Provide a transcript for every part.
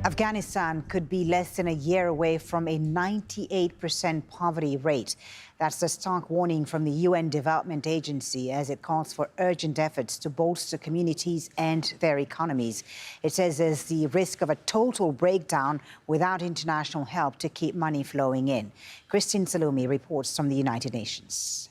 Afghanistan could be less than a year away from a 98% poverty rate. That's the stark warning from the UN Development Agency as it calls for urgent efforts to bolster communities and their economies. It says there's the risk of a total breakdown without international help to keep money flowing in. Christine Salumi reports from the United Nations.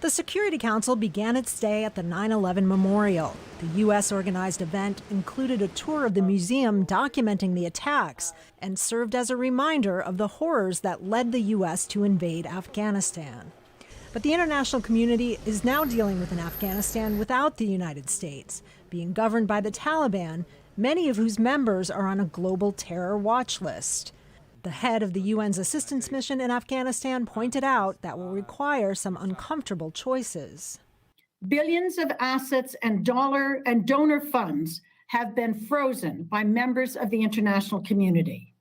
The Security Council began its day at the 9/11 Memorial. The U.S.-organized event included a tour of the museum documenting the attacks and served as a reminder of the horrors that led the U.S. to invade Afghanistan. But the international community is now dealing with an Afghanistan without the United States, being governed by the Taliban, many of whose members are on a global terror watch list. The head of the UN's assistance mission in Afghanistan pointed out that will require some uncomfortable choices. Billions of assets and donor funds have been frozen by members of the international community.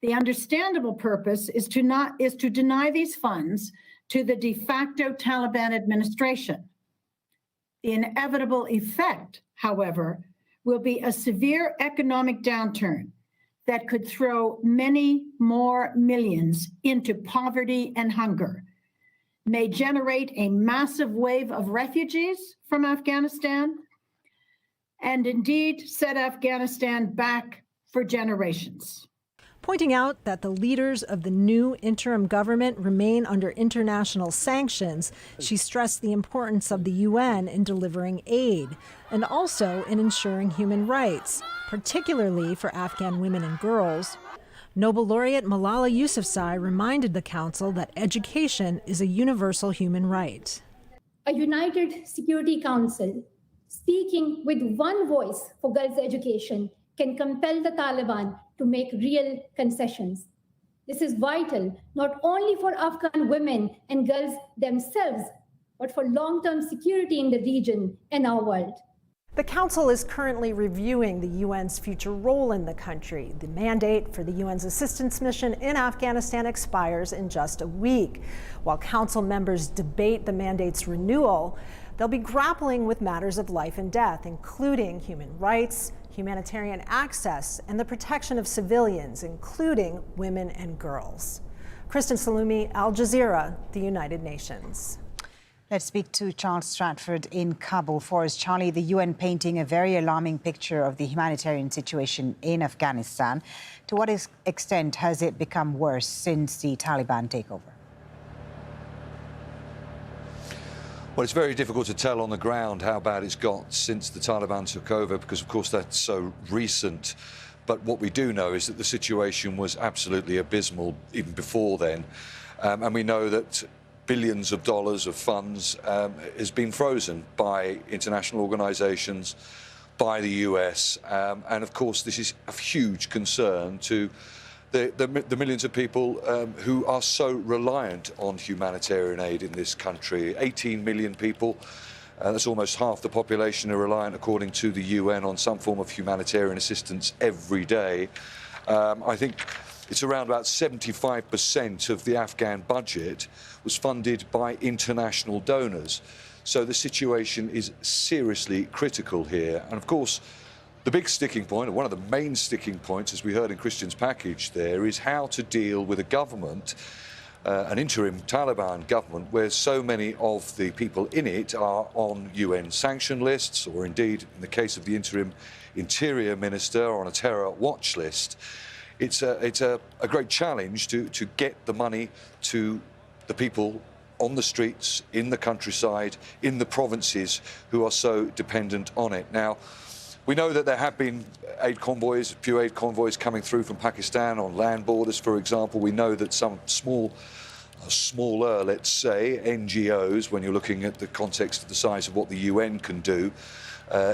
The understandable purpose is to deny these funds to the de facto Taliban administration. The inevitable effect, however, will be a severe economic downturn that could throw many more millions into poverty and hunger, may generate a massive wave of refugees from Afghanistan, and indeed set Afghanistan back for generations. Pointing out that the leaders of the new interim government remain under international sanctions, she stressed the importance of the UN in delivering aid and also in ensuring human rights, particularly for Afghan women and girls. Nobel laureate Malala Yousafzai reminded the Council that education is a universal human right. A united Security Council speaking with one voice for girls' education can compel the Taliban to make real concessions. This is vital not only for Afghan women and girls themselves, but for long-term security in the region and our world. The Council is currently reviewing the UN's future role in the country. The mandate for the UN's assistance mission in Afghanistan expires in just a week. While Council members debate the mandate's renewal, they'll be grappling with matters of life and death, including human rights, humanitarian access, and the protection of civilians, including women and girls. Kristen Salumi, Al Jazeera, the United Nations. Let's speak to Charles Stratford in Kabul for us. Charlie, the UN painting a very alarming picture of the humanitarian situation in Afghanistan. To what extent has it become worse since the Taliban takeover? Well, it's very difficult to tell on the ground how bad it's got since the Taliban took over because, of course, that's so recent. But what we do know is that the situation was absolutely abysmal even before then. And we know that billions of dollars of funds has been frozen by international organisations, by the US. And, of course, this is a huge concern to the millions of people who are so reliant on humanitarian aid in this country. 18 million people, that's almost half the population, are reliant, according to the UN, on some form of humanitarian assistance every day. I think it's around about 75% of the Afghan budget was funded by international donors. So the situation is seriously critical here. And of course, the big sticking point, or one of the main sticking points, as we heard in Christian's package there, is how to deal with a government, an interim Taliban government, where so many of the people in it are on UN sanction lists, or indeed, in the case of the interim interior minister, on a terror watch list. It's a great challenge to get the money to the people on the streets, in the countryside, in the provinces who are so dependent on it. Now, we know that there have been aid convoys, few aid convoys coming through from Pakistan on land borders, for example. We know that some smaller, let's say, NGOs, when you're looking at the context of the size of what the UN can do,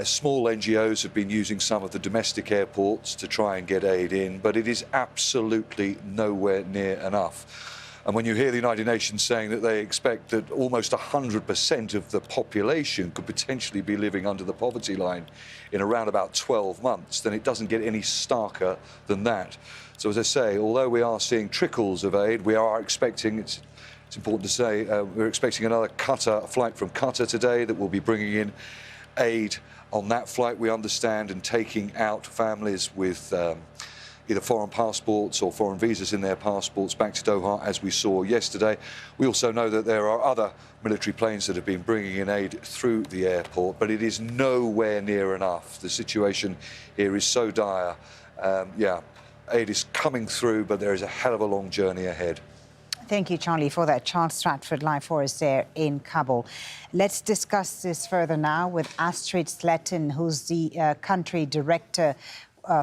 small NGOs have been using some of the domestic airports to try and get aid in, but it is absolutely nowhere near enough. And when you hear the United Nations saying that they expect that almost 100% of the population could potentially be living under the poverty line in around about 12 months, then it doesn't get any starker than that. So as I say, although we are seeing trickles of aid, we are expecting, it's important to say, we're expecting another flight from Qatar today that will be bringing in aid on that flight, we understand, and taking out families with either foreign passports or foreign visas in their passports back to Doha, as we saw yesterday. We also know that there are other military planes that have been bringing in aid through the airport, but it is nowhere near enough. The situation here is so dire. Aid is coming through, but there is a hell of a long journey ahead. Thank you, Charlie, for that. Charles Stratford live for us there in Kabul. Let's discuss this further now with Astrid Slatten, who's the country director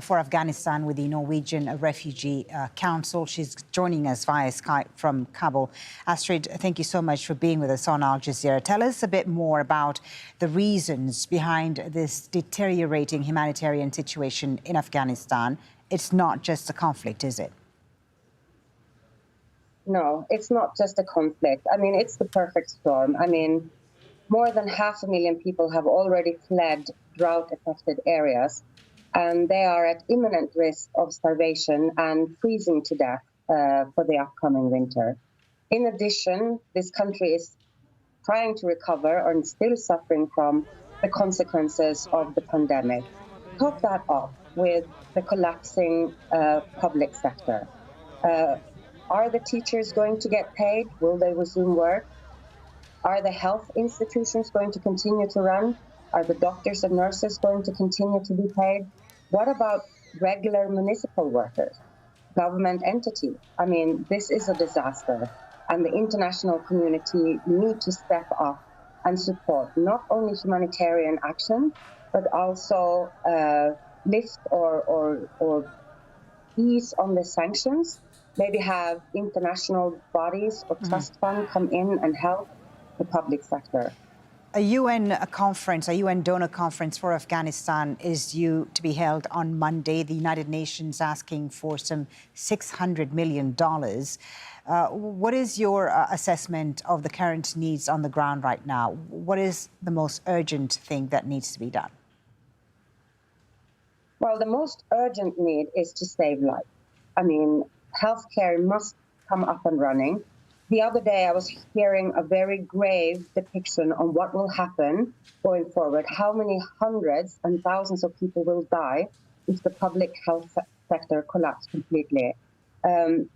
for Afghanistan with the Norwegian Refugee Council. She's joining us via Skype from Kabul. Astrid, thank you so much for being with us on Al Jazeera. Tell us a bit more about the reasons behind this deteriorating humanitarian situation in Afghanistan. It's not just a conflict, is it? No, it's not just a conflict. I mean, it's the perfect storm. I mean, more than 500,000 people have already fled drought-affected areas, and they are at imminent risk of starvation and freezing to death for the upcoming winter. In addition, this country is trying to recover and still suffering from the consequences of the pandemic. Top that off with the collapsing public sector. Are the teachers going to get paid? Will they resume work? Are the health institutions going to continue to run? Are the doctors and nurses going to continue to be paid? What about regular municipal workers, government entities? I mean, this is a disaster, and the international community need to step up and support not only humanitarian action, but also lift or ease on the sanctions. Maybe have international bodies or trust fund come in and help the public sector. A UN conference, a UN donor conference for Afghanistan is due to be held on Monday. The United Nations asking for some $600 million. What is your assessment of the current needs on the ground right now? What is the most urgent thing that needs to be done? Well, the most urgent need is to save life. I mean, healthcare must come up and running. The other day, I was hearing a very grave depiction on what will happen going forward, how many hundreds and thousands of people will die if the public health sector collapses completely. The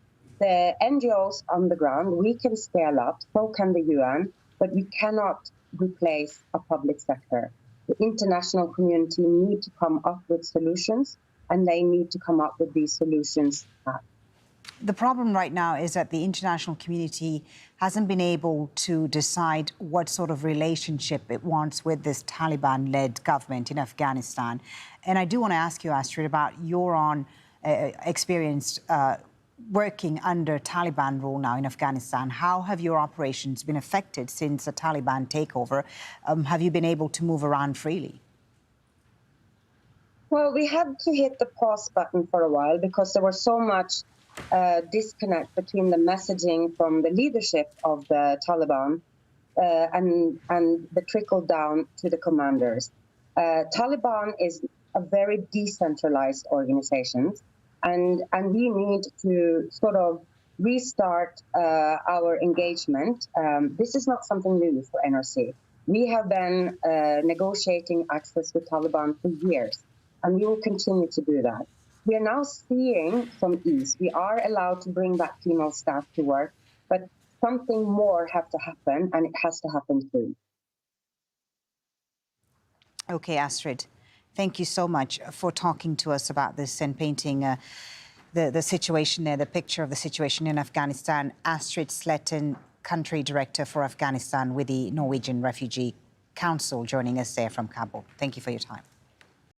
NGOs on the ground, we can scale up, so can the UN, but we cannot replace a public sector. The international community need to come up with solutions, and they need to come up with these solutions fast. The problem right now is that the international community hasn't been able to decide what sort of relationship it wants with this Taliban-led government in Afghanistan. And I do want to ask you, Astrid, about your own experience working under Taliban rule now in Afghanistan. How have your operations been affected since the Taliban takeover? Have you been able to move around freely? Well, we had to hit the pause button for a while because there was so much disconnect between the messaging from the leadership of the Taliban and the trickle down to the commanders. Taliban is a very decentralized organization, and we need to sort of restart our engagement. This is not something new for NRC. We have been negotiating access with Taliban for years, and we will continue to do that. We are now seeing some ease. We are allowed to bring back female staff to work, but something more has to happen, and it has to happen soon. Okay, Astrid, thank you so much for talking to us about this and painting the situation there, the picture of the situation in Afghanistan. Astrid Slatten, Country Director for Afghanistan with the Norwegian Refugee Council, joining us there from Kabul. Thank you for your time.